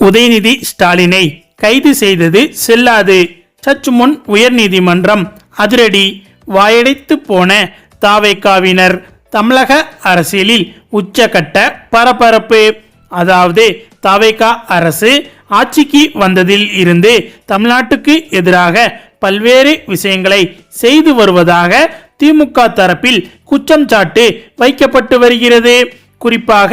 உதயநிதி ஸ்டாலினை கைது செய்தது செல்லாது. சற்று முன் உயர்நீதிமன்றம் அதிரடி. வாயடைத்து போன தாவேகாவினர். தமிழக அரசியலில் உச்சகட்ட பரபரப்பு. அதாவது தாவேகா அரசு ஆட்சிக்கு வந்ததில் இருந்து தமிழ்நாட்டுக்கு எதிராக பல்வேறு விஷயங்களை செய்து வருவதாக திமுக தரப்பில் குற்றம் சாட்டு வைக்கப்பட்டு வருகிறது. குறிப்பாக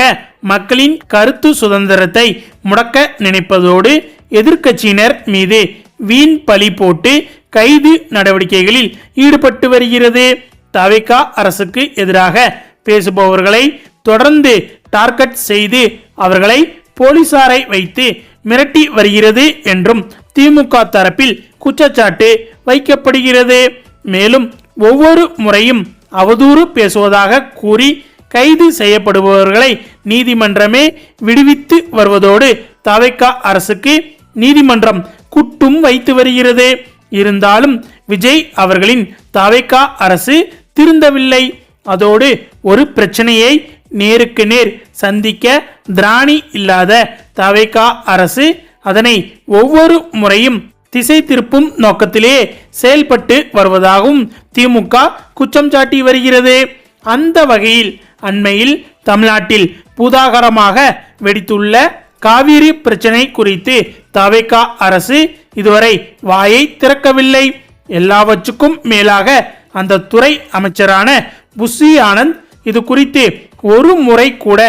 மக்களின் கருத்து சுதந்திரத்தை முடக்க நினைப்பதோடு எதிர்க்கட்சியினர் மீது வீண் பழி போட்டு கைது நடவடிக்கைகளில் ஈடுபட்டு வருகிறது. தவிக அரசுக்கு எதிராக பேசுபவர்களை தொடர்ந்து டார்கெட் செய்து அவர்களை போலீசாரை வைத்து மிரட்டி வருகிறது என்றும் திமுக தரப்பில் குற்றச்சாட்டு வைக்கப்படுகிறது. மேலும் ஒவ்வொரு முறையும் அவதூறு பேசுவதாக கூறி கைது செய்யப்படுபவர்களை நீதிமன்றமே விடுவித்து வருவதோடு தவிக அரசுக்கு நீதிமன்றம் குட்டும் வைத்து வருகிறது. இருந்தாலும் விஜய் அவர்களின் தவிக அரசு திருந்தவில்லை. அதோடு ஒரு பிரச்சனையை நேருக்கு நேர் சந்திக்க திராணி இல்லாத தவிக அரசு அதனை ஒவ்வொரு முறையும் திசை திருப்பும் நோக்கத்திலே செயல்பட்டு வருவதாகவும் திமுக குற்றம் சாட்டி வருகிறது. அந்த வகையில் அண்மையில் தமிழ்நாட்டில் பூதாகரமாக வெடித்துள்ள காவிரி பிரச்சனை குறித்து தவிக அரசு இதுவரை வாயை திறக்கவில்லை. எல்லாவற்றுக்கும் மேலாக அந்த துறை அமைச்சரான புஷி ஆனந்த் இது குறித்து ஒரு முறை கூட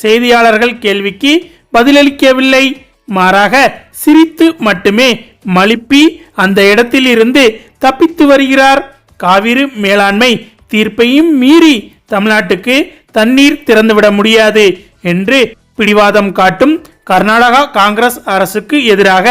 செய்தியாளர்கள் கேள்விக்கு பதிலளிக்கவில்லை. மாறாக சிரித்து மட்டுமே மழுப்பி அந்த இடத்தில் இருந்து தப்பித்து வருகிறார். காவிரி மேலாண்மை தீர்ப்பையும் மீறி தமிழ்நாட்டுக்கு தண்ணீர் திறந்துவிட முடியாது என்று பிடிவாதம் காட்டும் கர்நாடகா காங்கிரஸ் அரசுக்கு எதிராக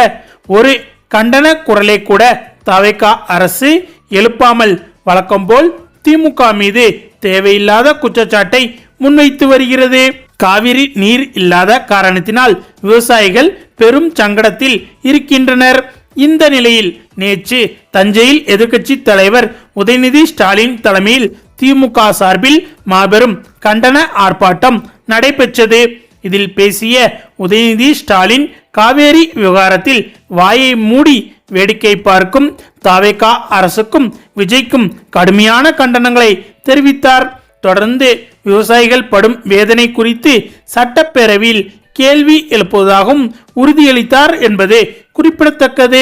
ஒரு கண்டன குரலை கூட தவிக அரசு எழுப்பாமல் வழக்கம் போல் திமுக மீது தேவையில்லாத குற்றச்சாட்டை முன்வைத்து வருகிறது. காவிரி நீர் இல்லாத காரணத்தினால் விவசாயிகள் பெரும் சங்கடத்தில் இருக்கின்றனர். இந்த நிலையில் நேற்று தஞ்சையில் எதிர்க்கட்சி தலைவர் உதயநிதி ஸ்டாலின் தலைமையில் திமுக சார்பில் மாபெரும் கண்டன ஆர்ப்பாட்டம் நடைபெற்றது. இதில் பேசிய உதயநிதி ஸ்டாலின் காவேரி விவகாரத்தில் வாயை மூடி வேடிக்கை பார்க்கும் தவிக அரசுக்கும் விஜய்க்கும் கடுமையான கண்டனங்களை தெரிவித்தார். தொடர்ந்து விவசாயிகள் படும் வேதனை குறித்து சட்டப்பேரவையில் கேள்வி எழுப்புவதாகவும் உறுதியளித்தார் என்பது குறிப்பிடத்தக்கது.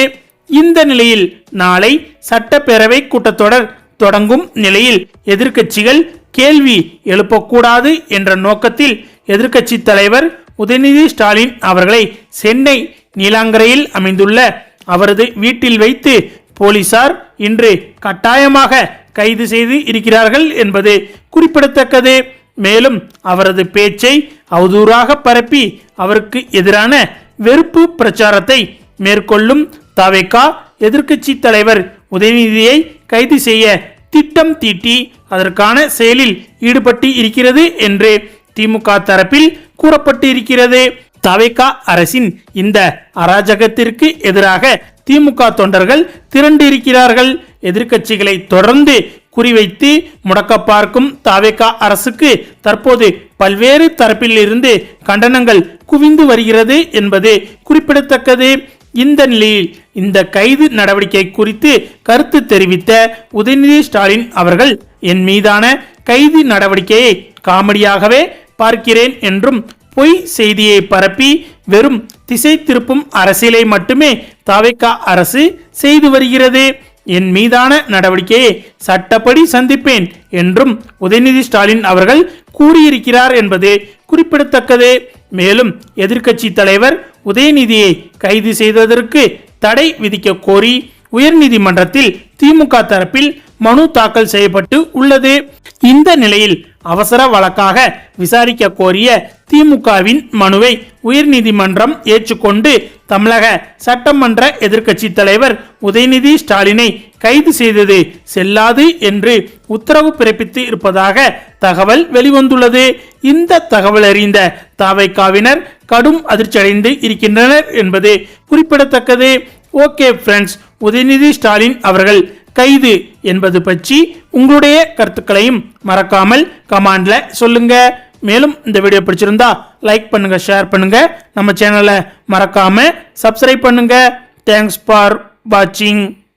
இந்த நிலையில் நாளை சட்டப்பேரவை கூட்டத்தொடர் தொடங்கும் நிலையில் எதிர்க்கட்சிகள் கேள்வி எழுப்பக்கூடாது என்ற நோக்கத்தில் எதிர்க்கட்சி தலைவர் உதயநிதி ஸ்டாலின் அவர்களை சென்னை நீலாங்கரையில் அமைந்துள்ள அவரது வீட்டில் வைத்து போலீசார் இன்று கட்டாயமாக கைது செய்து இருக்கிறார்கள் என்பது குறிப்பிடத்தக்கது. மேலும் அவரது பேச்சை அவதூறாக பரப்பி அவருக்கு எதிரான வெறுப்பு பிரச்சாரத்தை மேற்கொள்ளும் தவிக எதிர்க்கட்சி தலைவர் உதயநிதியை கைது செய்ய திட்டம் தீட்டி அதற்கான செயலில் ஈடுபட்டு இருக்கிறது என்று திமுக தரப்பில் கூறப்பட்டு இருக்கிறது. தவிக அரசின் இந்த அராஜகத்திற்கு எதிராக திமுக தொண்டர்கள் திரண்டு இருக்கிறார்கள். எதிர்க்கட்சிகளை தொடர்ந்து குறிவைத்து முடக்க பார்க்கும் தவிக அரசுக்கு தற்போது பல்வேறு தரப்பில் இருந்து கண்டனங்கள் குவிந்து வருகிறது என்பது குறிப்பிடத்தக்கது. இந்த நிலையில் இந்த கைது நடவடிக்கை குறித்து கருத்து தெரிவித்த உதயநிதி ஸ்டாலின் அவர்கள் என் மீதான கைது நடவடிக்கையை காமெடியாகவே பார்க்கிறேன் என்றும் பொய் செய்தியை பரப்பி வெறும் திசை திருப்பும் அரசியலை மட்டுமே தவிக அரசு செய்து வருகிறது. என் மீதான நடவடிக்கையை சட்டப்படி சந்திப்பேன் என்றும் உதயநிதி ஸ்டாலின் அவர்கள் கூறியிருக்கிறார் என்பது குறிப்பிடத்தக்கது. மேலும் எதிர்க்கட்சி தலைவர் உதயநிதியை கைது செய்ததற்கு தடை விதிக்க கோரி உயர்நீதிமன்றத்தில் திமுக தரப்பில் மனு தாக்கல் செய்யப்பட்டு உள்ளது. இந்த நிலையில் அவசர வழக்காக விசாரிக்க கோரிய திமுகவின் மனுவை உயர்நீதிமன்றம் ஏற்றுக்கொண்டு தமிழக சட்டமன்ற எதிர்க்கட்சி தலைவர் உதயநிதி ஸ்டாலினை கைது செய்தது செல்லாது என்று உத்தரவு பிறப்பித்து இருப்பதாக தகவல் வெளிவந்துள்ளது. இந்த தகவல் அறிந்த தவிகவினர் கடும் அதிர்ச்சியடைந்து இருக்கின்றனர் என்பது குறிப்பிடத்தக்கது. ஓகே ஃப்ரெண்ட்ஸ், உதயநிதி ஸ்டாலின் அவர்கள் கைது என்பது பற்றி உங்களுடைய கருத்துக்களையும் மறக்காமல் கமெண்ட்ல சொல்லுங்க. மேலும் இந்த வீடியோ பிடிச்சிருந்தா லைக் பண்ணுங்க, ஷேர் பண்ணுங்க, நம்ம சேனலை மறக்காம சப்ஸ்கிரைப் பண்ணுங்க. தேங்க்ஸ் ஃபார் வாட்சிங்.